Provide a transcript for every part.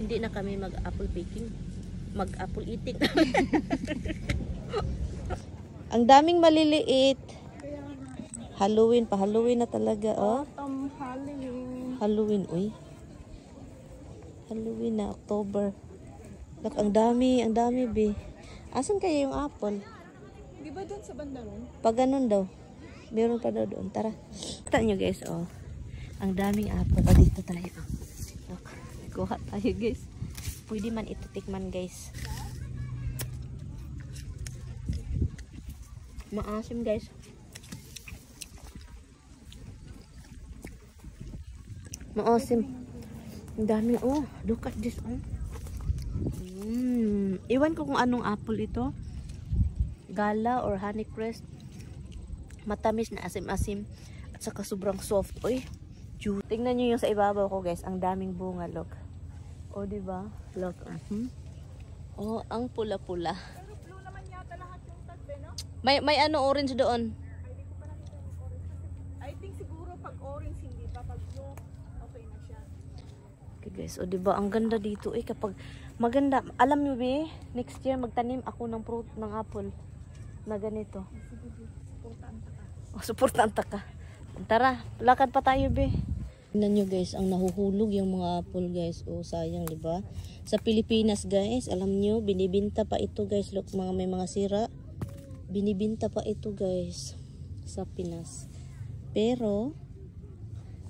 Hindi na kami mag-apple picking. Mag-apple eating. Ang daming maliliit. Halloween pa. Halloween na talaga, oh. Halloween. Halloween, uy. Halloween na, October. Look, ang dami, be. Asan kaya yung apple? Di ba doon sa banda ron? Pag ganun daw. Meron pa daw doon. Tara. Kita nyo guys, oh. Ang daming apple. Oh, dito tayo. Look, kuha tayo guys. Pwede man ito tikman guys. Maasim guys. Maasim. Ang dami, oh. Look at this, oh. Iwan ko kung anong apple ito. Gala or Honeycrest. Matamis na asim-asim. At saka sobrang soft. Uy, tingnan nyo yung sa ibabaw ko guys. Ang daming bunga, look. O, diba? Look. Oh, ang pula-pula. Pero blue naman yata lahat yung tagbe, no? May ano orange doon. Ay, di ko pa nakita yung orange. I think siguro pag orange hindi pa. Pag blue, okay na siya. Okay guys, o diba? Ang ganda dito eh. Kapag maganda. Alam nyo be, next year magtanim ako ng fruit, ng apple. Na ganito. Suportaan ka. Tara, lakad pa tayo be. Tingnan nyo guys, ang nahuhulog yung mga apple guys. Oh, sayang, di ba? Sa Pilipinas guys, alam nyo, binibinta pa ito guys. Look, may mga sira. Binibinta pa ito guys sa Pinas. Pero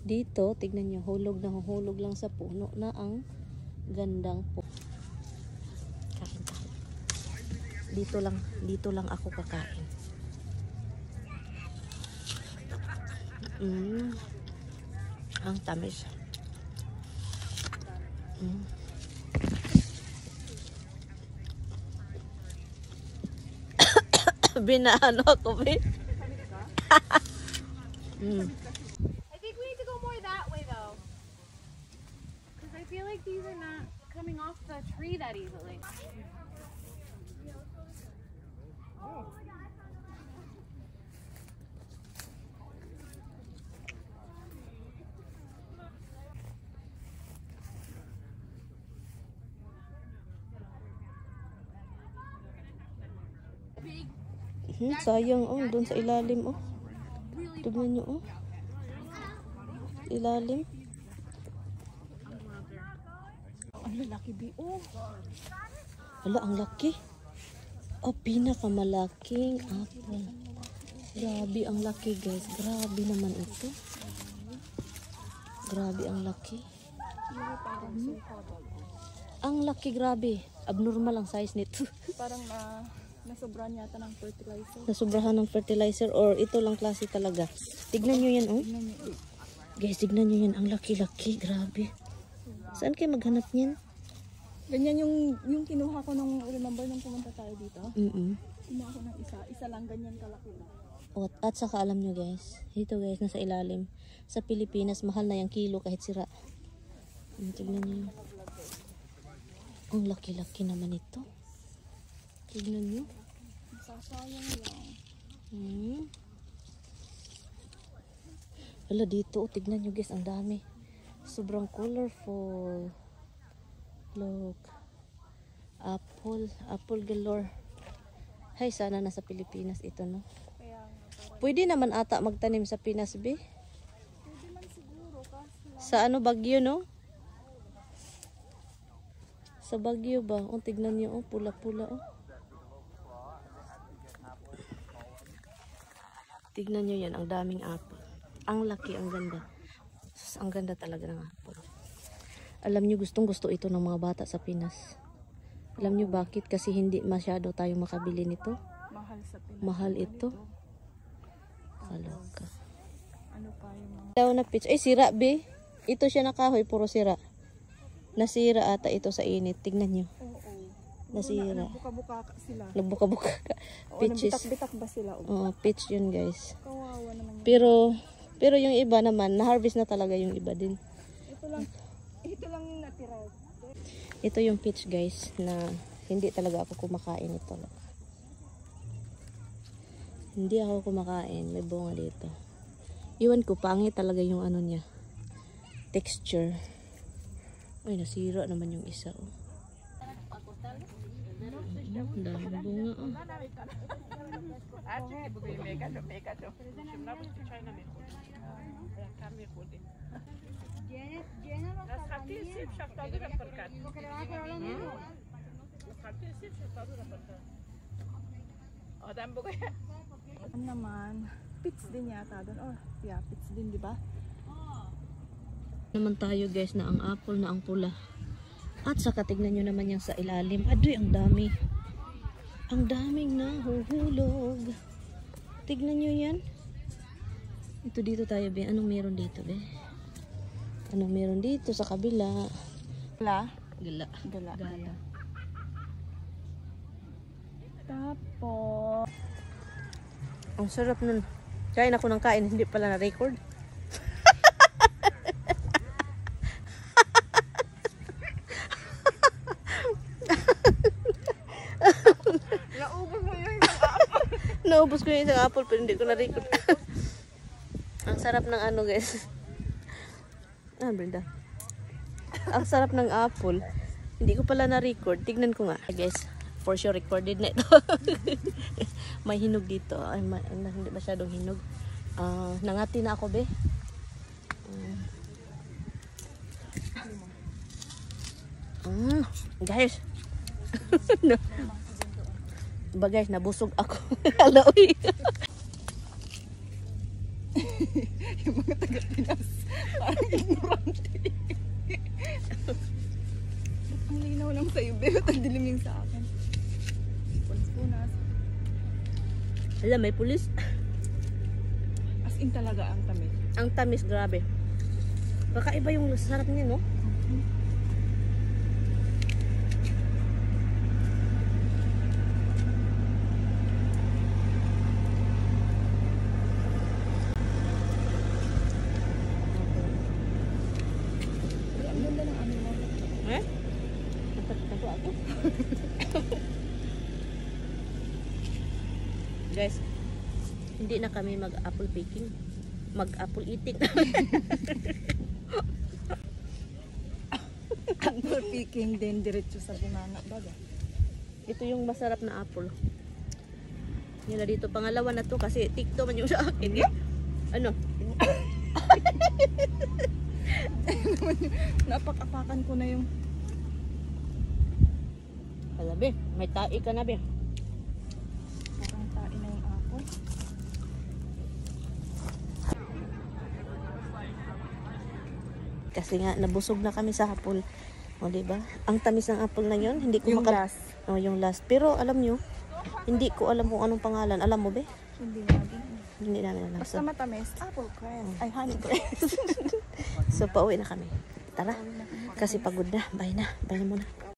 dito, tignan nyo, hulog na huhulog lang sa puno na ang gandang po. Kain tayo. Dito lang ako kakain. Ang tamis. Binaano ako, be. I think we need to go more that way though. Because I feel like these are not coming off the tree that easily. Oh. Sayang, oh, doon sa ilalim, oh. Tignan nyo, oh. Ilalim. Ang lalaki bi, oh. Wala, ang laki. Oh, pinakamalaking apple. Grabe, ang laki, guys. Grabe naman ito. Grabe, ang laki. Ang laki, grabe. Abnormal ang size nito. Parang nasobrahan yata ng fertilizer. Nasobrahan ng fertilizer or ito lang klase talaga. Tignan nyo yan, oh. Guys, tignan nyo yan. Ang laki-laki. Grabe. Saan kayo maghanap niyan? Ganyan yung kinuha ko nung, remember nung pumunta tayo dito? Kinuha ko ng isa lang ganyan kalaki na. At saka alam nyo guys, ito guys, nasa ilalim. Sa Pilipinas, mahal na yung kilo kahit sira. Tignan nyo. Ang laki-laki naman ito. Tignan nyo. Sasayang lang. Wala dito, tignan nyo guys, ang dami. Sobrang colorful. Look. Apple galore. Hay, sana nasa Pilipinas ito, no? Pwede naman ata magtanim sa Pinas, be? Pwede man siguro kasi. Sa ano, Baguio, no? Sa Baguio ba? O, tignan nyo, oh, pula-pula, oh. Tignan nyo yan, ang daming apple. Ang laki, ang ganda. Ang ganda talaga ng apple. Alam nyo, gustong-gusto ito ng mga bata sa Pinas. Alam nyo bakit? Kasi hindi masyado tayo makabili nito. Mahal sa Pinas. Mahal ito. Kaloka. Ano pa yung mga... Daw na peach. Ay, sira, be. Ito siya nakahoy, puro sira. Nasira ata ito sa init. Tignan nyo. Oo. Nasira. Nagbuka-buka sila. Nagbuka-buka ka. Peaches. Nagbitak-bitak ba sila? Oo, peach yun, guys. Kawawa naman yun. Pero yung iba naman, na-harvest na talaga yung iba din. Ito lang yung natira. Ito yung peach, guys, na hindi talaga ako kumakain ito. Hindi ako kumakain. May bunga dito. Iwan ko, pangit talaga yung ano niya. Texture. Ay, nasira naman yung isa, oh. Ang dami bunga, oh. Ano naman, pits din yata doon. Oh, yeah, pits din, di ba? Naman tayo guys na ang apple na ang pula. At saka tignan nyo naman yung sa ilalim. Adoy, ang dami. Ang daming nahuhulog. Tignan nyo yan. Ito dito tayo, be. Anong meron dito, be? Anong meron dito sa kabila? Gala. Gala. Gala. Gala. Tapos, Ang sarap nun. Kain ako ng kain, hindi pala na-record. Naubos ko yung isang apple pero hindi ko na-record. Ang sarap ng ano guys. Brenda. Ang sarap ng apple. Hindi ko pala na-record. Tignan ko nga. Guys, for sure recorded na ito. May hinog dito. Ay, hindi masyadong hinog. Nangati na ako, be. Guys. No. Ba guys, nabusog ako. Alaoy. yung mga taga-Pinas, parang ignorante. Ang linaw lang sa'yo, babe. At ang dilim yung sa akin. Punas-punas. Alam, may pulis. As in talaga ang tamis. Ang tamis, grabe. Kakaiba yung sarap niya, no? Guys, hindi na kami mag-apple picking. Mag-apple eating. Apple picking din, diretso sa bunana baga. Ito yung masarap na apple. Yun na dito. Pangalawa na to kasi tikto man yung sa akin. Ano? Napak-apakan ko na yung Alabi, may tai ka na, be. parang tain na yung apple. Kasi nga, nabusog na kami sa apple. O, diba? Ang tamis ng apple na yun, hindi ko Yung last. Oh, yung last. Pero, alam nyo, hindi ko alam kung anong pangalan. Alam mo, be? Hindi nga din. Hindi namin alam. Basta matamis, apple cress. Ay, honey cress. So, pauwi na kami. Tara. Kasi pagod na. Bye na. Bye na muna.